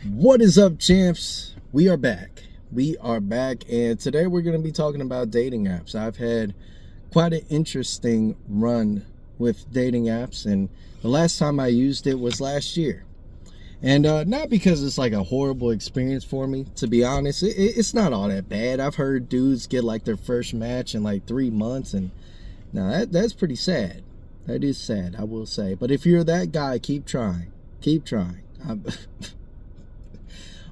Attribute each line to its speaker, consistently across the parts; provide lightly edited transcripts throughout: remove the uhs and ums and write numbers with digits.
Speaker 1: What is up, champs? We are back. And today we're going to be talking about dating apps. I've had quite an interesting run with dating apps, and the last time I used it was last year. And not because it's like a horrible experience for me, to be honest. It's not all that bad. I've heard dudes get like their first match in like 3 months, and now that's pretty sad. That is sad, I will say. But if you're that guy, keep trying. Keep trying.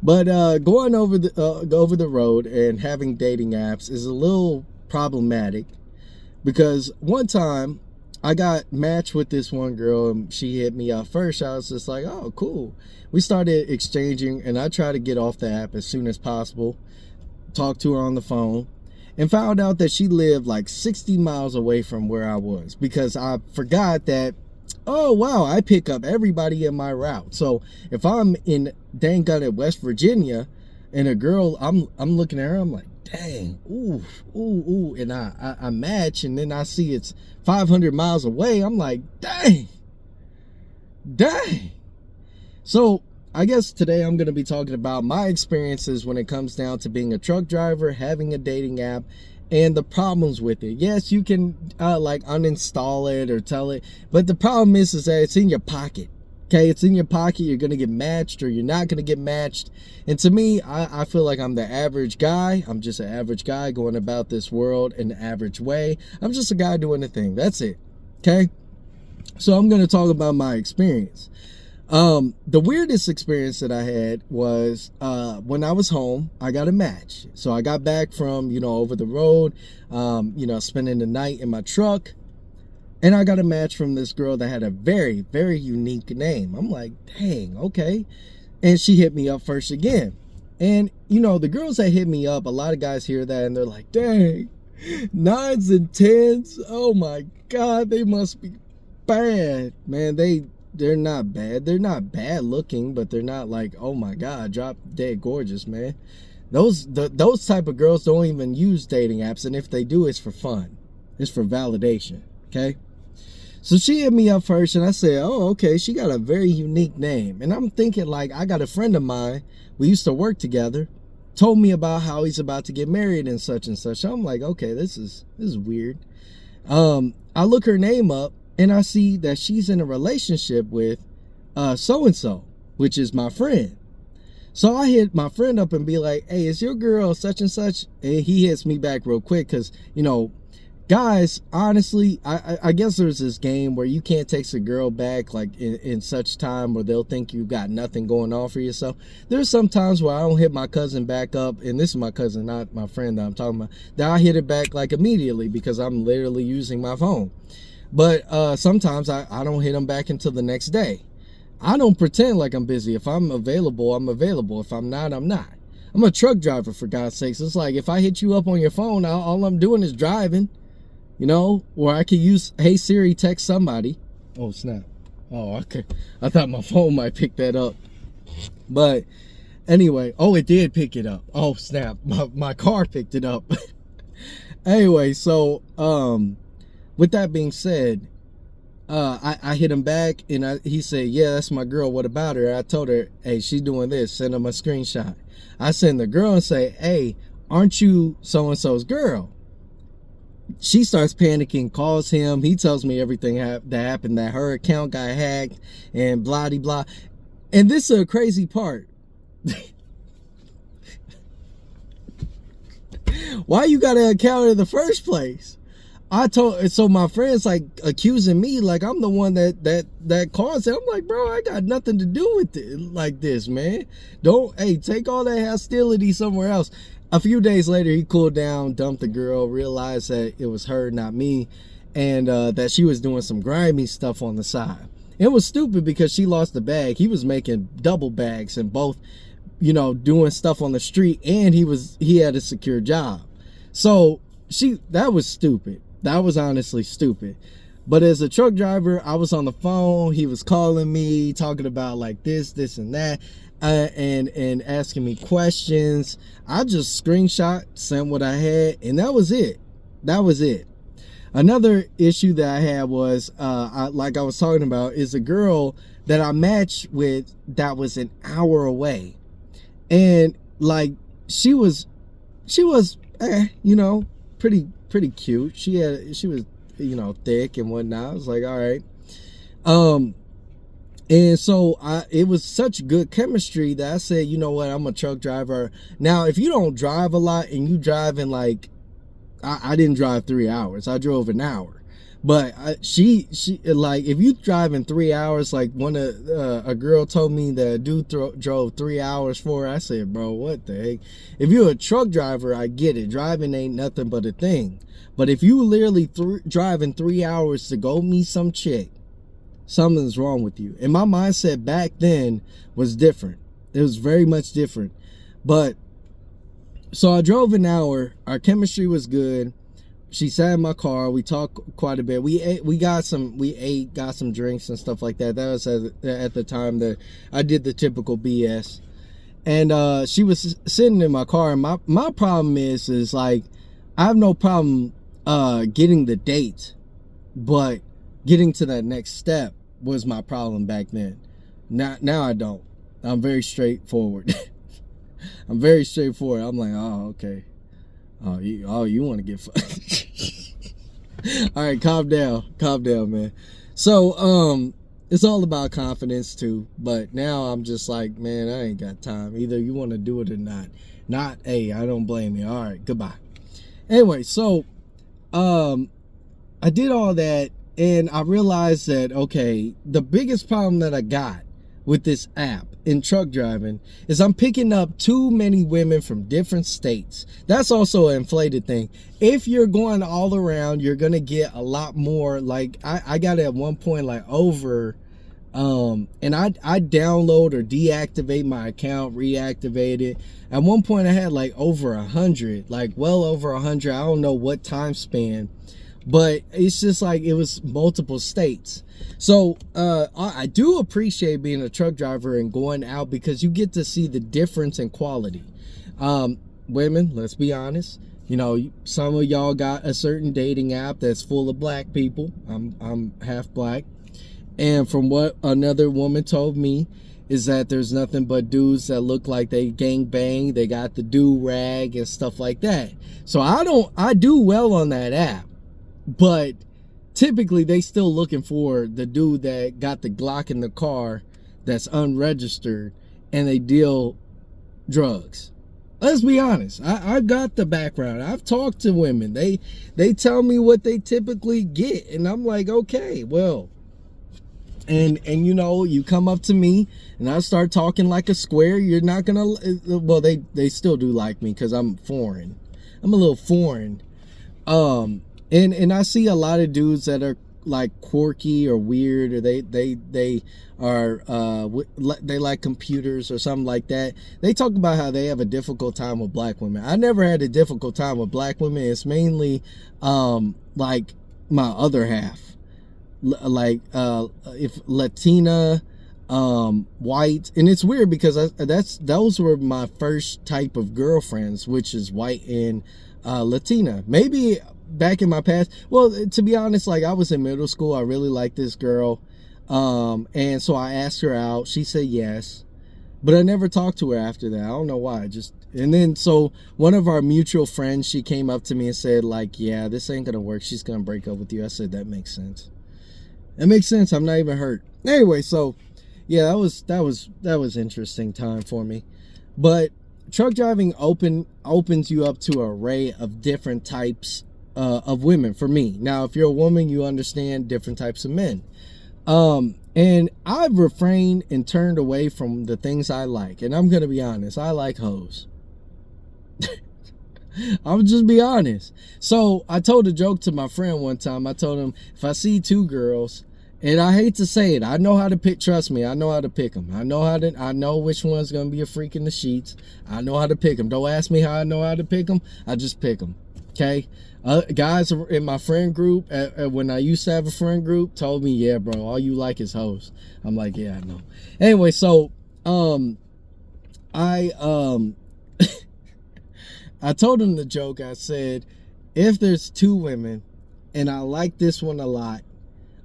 Speaker 1: But going over the road and having dating apps is a little problematic because one time I got matched with this one girl and she hit me up first. I was just like, oh, cool. We started exchanging and I tried to get off the app as soon as possible, talked to her on the phone, and found out that she lived like 60 miles away from where I was because I forgot that, oh wow, I pick up everybody in my route. So if I'm in dang at West Virginia and a girl, I'm looking at her, I'm like, dang, ooh, and I match, and then I see it's 500 miles away. I'm like, dang. So I guess today I'm going to be talking about my experiences when it comes down to being a truck driver, having a dating app, and the problems with it. Yes, you can like uninstall it or tell it, but the problem is that it's in your pocket. Okay, it's in your pocket. You're gonna get matched or you're not gonna get matched. And to me, I feel like I'm the average guy. I'm just an average guy going about this world in the average way. I'm just a guy doing the thing. That's it. Okay, so I'm gonna talk about my experience. The weirdest experience that I had was when I was home. I got a match. So I got back from, over the road, spending the night in my truck, and I got a match from this girl that had a very, very unique name. I'm like, dang, okay. And she hit me up first again. And, the girls that hit me up, a lot of guys hear that and they're like, dang, 9s and 10s. Oh my God, they must be bad. Man, they're not bad. They're not bad looking, but they're not like, oh my God, drop dead gorgeous, man. Those type of girls don't even use dating apps, and if they do, it's for fun. It's for validation, okay? So she hit me up first, and I said, oh, okay, she got a very unique name. And I'm thinking, like, I got a friend of mine, we used to work together, told me about how he's about to get married and such and such. I'm like, okay, this is weird. I look her name up, and I see that she's in a relationship with so-and-so, which is my friend. So I hit my friend up and be like, hey, is your girl such and such? And he hits me back real quick because, guys, honestly, I guess there's this game where you can't text a girl back like in such time where they'll think you got nothing going on for yourself. There's some times where I don't hit my cousin back up, and this is my cousin, not my friend that I'm talking about, that I hit it back like immediately because I'm literally using my phone. But sometimes I don't hit them back until the next day. I don't pretend like I'm busy. If I'm available, I'm available. If I'm not, I'm not. I'm a truck driver, for God's sakes. It's like if I hit you up on your phone, all I'm doing is driving, or I could use, hey Siri, text somebody. Oh, snap. Oh, okay. I thought my phone might pick that up. But anyway, oh, it did pick it up. Oh, snap. My car picked it up. Anyway, so, with that being said, I hit him back and he said, yeah, that's my girl. What about her? I told her, hey, she's doing this. Send him a screenshot. I send the girl and say, hey, aren't you so-and-so's girl? She starts panicking, calls him. He tells me everything that happened, that her account got hacked and blah, de blah. And this is a crazy part. Why you got an account in the first place? So my friend's like accusing me like I'm the one that caused it. I'm like, bro, I got nothing to do with it like this, man. Take all that hostility somewhere else. A few days later, he cooled down, dumped the girl, realized that it was her, not me, and that she was doing some grimy stuff on the side. It was stupid because she lost the bag. He was making double bags and both, doing stuff on the street, and he had a secure job. So that was stupid. That was honestly stupid. But as a truck driver, I was on the phone. He was calling me, talking about like this, and that, and asking me questions. I just sent what I had, and that was it. Another issue that I had was, like I was talking about, is a girl that I matched with that was an hour away, and like she was, you know, pretty cute. She was, you know, thick and whatnot. I was like, all right. And so it was such good chemistry that I said, you know what, I'm a truck driver. Now, if you don't drive a lot and you drive in like, I didn't drive 3 hours. I drove an hour. But she like, if you drive in 3 hours, like a girl told me that a dude drove 3 hours for her. I said, bro, what the heck? If you're a truck driver, I get it. Driving ain't nothing but a thing. But if you literally driving 3 hours to go meet some chick, something's wrong with you. And my mindset back then was different. It was very much different. But so I drove an hour. Our chemistry was good. She sat in my car. We talked quite a bit. We got some drinks and stuff like that. That was at the time that I did the typical BS. And she was sitting in my car. And my problem is like, I have no problem getting the date, but getting to that next step was my problem back then. Now I don't. I'm very straightforward. I'm very straightforward. I'm like, oh, okay. Oh, you want to get fucked. All right, calm down, man. So, it's all about confidence too. But now I'm just like, man, I ain't got time. Either you want to do it or not. Hey, I don't blame you. All right, goodbye. Anyway, so, I did all that, and I realized that, okay, the biggest problem that I got with this app in truck driving is I'm picking up too many women from different states. That's also an inflated thing. If you're going all around, you're gonna get a lot more. Like I got it at one point like over, and I download or deactivate my account, reactivate it. At one point I had like over 100, like well over 100. I don't know what time span, but it's just like it was multiple states. So I do appreciate being a truck driver and going out because you get to see the difference in quality. Women, let's be honest, you know, some of y'all got a certain dating app that's full of black people. I'm half black, and from what another woman told me is that there's nothing but dudes that look like they gang bang, they got the do-rag and stuff like that. So I do well on that app. But typically they still looking for the dude that got the Glock in the car that's unregistered and they deal drugs. Let's be honest. I've got the background. I've talked to women. They tell me what they typically get, and I'm like, okay, well, and you know, you come up to me and I start talking like a square, you're not gonna, well, they still do like me because I'm foreign. I'm a little foreign. And I see a lot of dudes that are like quirky or weird, or they like computers or something like that. They talk about how they have a difficult time with black women. I never had a difficult time with black women. It's mainly like my other half, like if Latina, white. And it's weird because those were my first type of girlfriends, which is white and Latina. Maybe back in my past, well, to be honest, like I was in middle school, I really liked this girl, and so I asked her out. She said yes, but I never talked to her after that. I don't know why. And then so one of our mutual friends, she came up to me and said like, yeah, this ain't gonna work, she's gonna break up with you. I said, that makes sense. I'm not even hurt. Anyway, so yeah, that was interesting time for me. But truck driving opens you up to an array of different types of women for me. Now, if you're a woman, you understand different types of men. And I've refrained and turned away from the things I like. And I'm going to be honest, I like hoes. I'll just be honest. So I told a joke to my friend one time. I told him, if I see two girls, and I hate to say it, I know how to pick, trust me, I know how to pick them. I know which one's going to be a freak in the sheets. I know how to pick them. Don't ask me how I know how to pick them. I just pick them. Okay? Guys in my friend group, when I used to have a friend group, told me, yeah, bro, all you like is hoes. I'm like, yeah, I know. Anyway, so I I told him the joke. I said, if there's two women and I like this one a lot,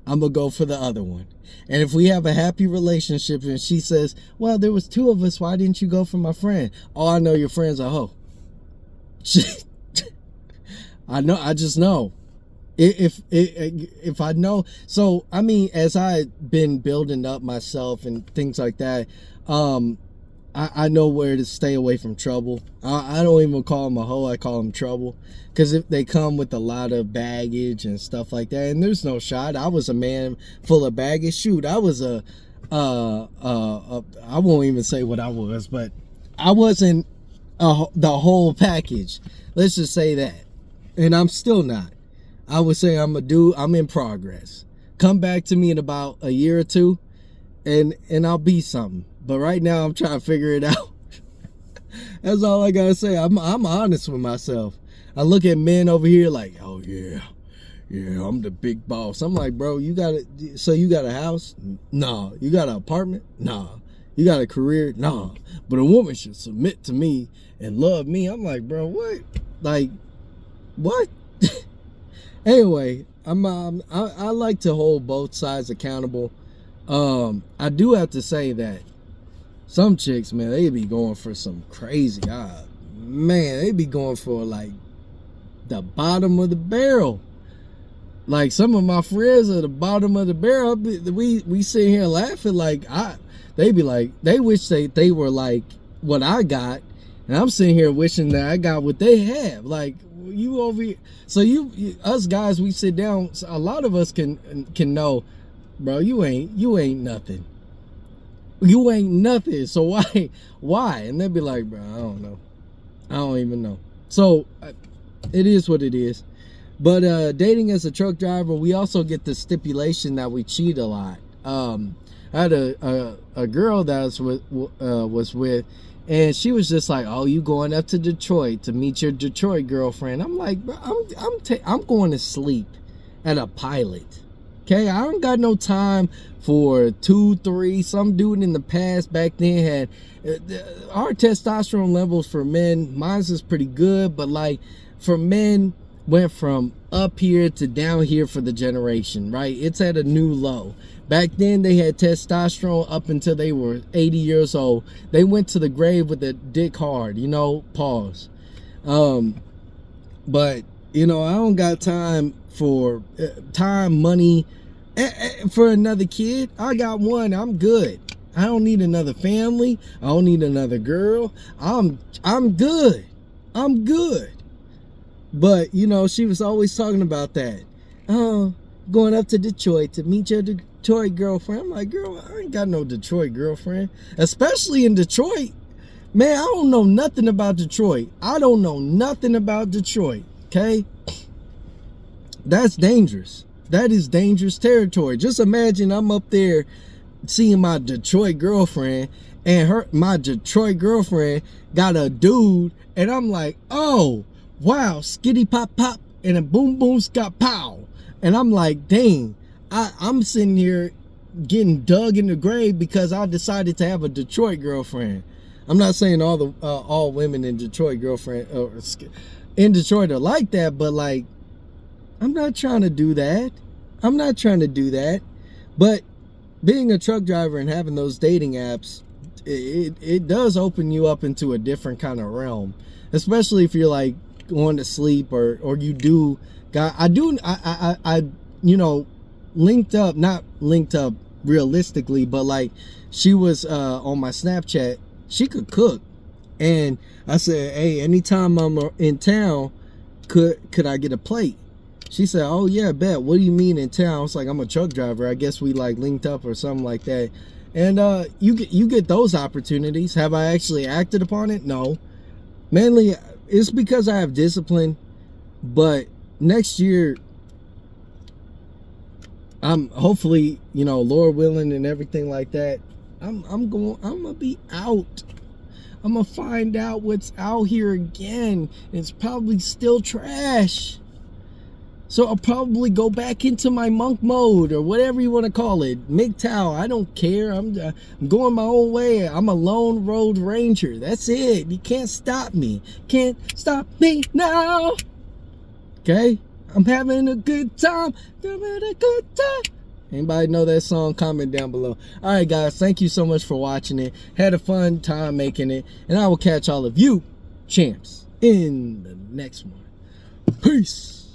Speaker 1: I'm gonna go for the other one. And if we have a happy relationship and she says, well, there was 2 of us, why didn't you go for my friend? Oh, I know your friend's a hoe. I just know. If I know, so I mean, as I've been building up myself and things like that, I know where to stay away from trouble. I don't even call them a hoe, I call them trouble, because if they come with a lot of baggage and stuff like that, and there's no shot. I was a man full of baggage. Shoot, I was I won't even say what I was, but I wasn't the whole package. Let's just say that, and I'm still not. I would say I'm a dude. I'm in progress. Come back to me in about a year or 2, and I'll be something. But right now, I'm trying to figure it out. That's all I gotta say. I'm honest with myself. I look at men over here like, oh yeah, I'm the big boss. I'm like, bro, you got a house? Nah. You got an apartment? Nah. You got a career? Nah. But a woman should submit to me and love me. I'm like, bro, what? Like, what? Anyway, I like to hold both sides accountable. I do have to say that some chicks, man, they be going for some crazy, man, they be going for like the bottom of the barrel. Like some of my friends are the bottom of the barrel. We sit here laughing like they be like, they wish they were like what I got, and I'm sitting here wishing that I got what they have. Like, you over here, so you us guys, we sit down, so a lot of us can know, bro, you ain't nothing. You ain't nothing. So why? And they'll be like, bro, I don't know. I don't even know. So it is what it is. But dating as a truck driver, we also get the stipulation that we cheat a lot. I had a girl that I was with, and she was just like, oh, you going up to Detroit to meet your Detroit girlfriend? I'm like, bro, I'm going to sleep at a Pilot. Okay, I don't got no time for 2, 3. Some dude in the past back then had our testosterone levels for men. Mine's is pretty good, but like for men, went from up here to down here for the generation, right? It's at a new low. Back then they had testosterone up until they were 80 years old. They went to the grave with a dick hard, pause. But I don't got time for money for another kid. I got one. I'm good. I don't need another family. I don't need another girl. I'm good. I'm good. But she was always talking about that. Oh, going up to Detroit to meet your Detroit girlfriend. I'm like, girl, I ain't got no Detroit girlfriend. Especially in Detroit. Man, I don't know nothing about Detroit. I don't know nothing about Detroit. Okay? That's dangerous. That is dangerous territory. Just imagine I'm up there seeing my Detroit girlfriend, and my Detroit girlfriend got a dude, and I'm like, oh, wow, skitty pop pop, and a boom boom scott pow. And I'm like, dang, I'm sitting here getting dug in the grave because I decided to have a Detroit girlfriend. I'm not saying all women in Detroit in Detroit are like that, but like, I'm not trying to do that. I'm not trying to do that. But being a truck driver and having those dating apps, it does open you up into a different kind of realm, especially if you're like going to sleep or you do. I linked up, not linked up realistically, but like she was on my Snapchat. She could cook, and I said, hey, anytime I'm in town, could I get a plate? She said, oh yeah, bet. What do you mean in town? It's like, I'm a truck driver. I guess we like linked up or something like that. And you get those opportunities. Have I actually acted upon it? No. Mainly it's because I have discipline. But next year, I'm hopefully, Lord willing and everything like that, I'm gonna be out. I'm gonna find out what's out here again. It's probably still trash. So I'll probably go back into my monk mode or whatever you want to call it. MGTOW, I don't care. I'm going my own way. I'm a lone road ranger. That's it. You can't stop me. Can't stop me now. Okay? I'm having a good time. Having a good time. Anybody know that song? Comment down below. All right, guys. Thank you so much for watching it. Had a fun time making it. And I will catch all of you champs in the next one. Peace.